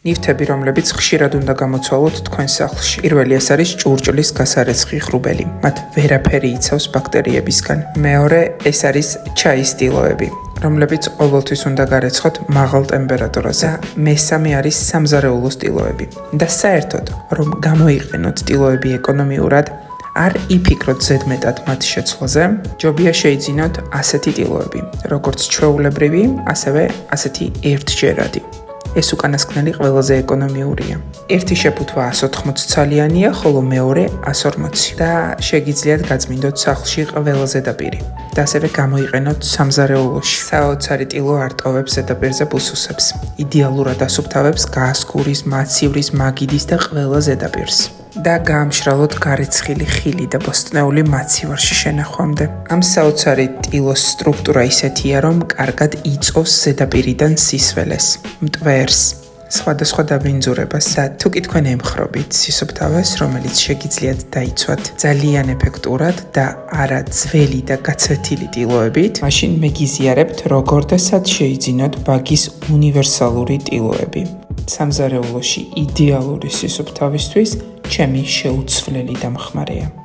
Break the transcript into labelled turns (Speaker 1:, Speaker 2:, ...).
Speaker 1: ნივთები, რომლებიც ხშირად უნდა გამოცვალოთ თქვენ სახლში. პირველი ეს არის ჭურჭლის გასარეცხი ღრუბელი. მათ ვერაფერი იცავს ბაქტერიებისგან. მეორე ეს არის ჩაის ტილოები, რომლებიც ყოველთვის უნდა გარეცხოთ მაღალ ტემპერატურაზე. და მესამე არის სამზარეულოს ტილოები. და საერთოდ, რომ გამოიყენოთ ტილოები ეკონომიურად, არ იფიქროთ ზედმეტად მათ შეცვლაზე, ჯობია შეიძინოთ ასეთი ტილოები, როგორც ჩვეულებრივი, ასევე ასეთი ერთჯერადი. ეს უკანასკნელი ყველაზე ეკონომიურია. ერთი შეფუთვა 180 ცალიანია, ხოლო მეორე 140 და შეგიძლიათ გაწმინდოთ სახლში ყველა ზედაპირი. და ასევე გამოიყენოთ სამზარეულოში. საოცარი ტილო არ ტოვებს ზედაპირზე ბუსუსებს. იდეალურად ასუფთავებს გაასკურის, მაცივრის, მაგიდის და ყველა ზედაპირს. და გაამშრალოთ გარეცხილი ხილი და ბოსტნეული მაცივარში შენახვამდე. ამ საოცარი ტილოს სტრუქტურა ისეთია, რომ კარგად იწოვს ზედაპირიდან სისველეს, მტვერს, სხვადასხვა დაბინძურებას და თუ კი თქვენ ემხრობით სისუფთავეს, რომელიც შეგიძლიათ დაიცვათ ძალიან ეფექტურად და არა ძველი და გაცვეთილი ტილოებით, მაშინ მეგიზიარებთ როგორ და სად შეიძინოთ ბაგის უნივერსალური ტილოები. სამზარეულოში იდეალური სისუფთავისთვის ჩემი შეუცვლელი დამხმარეა.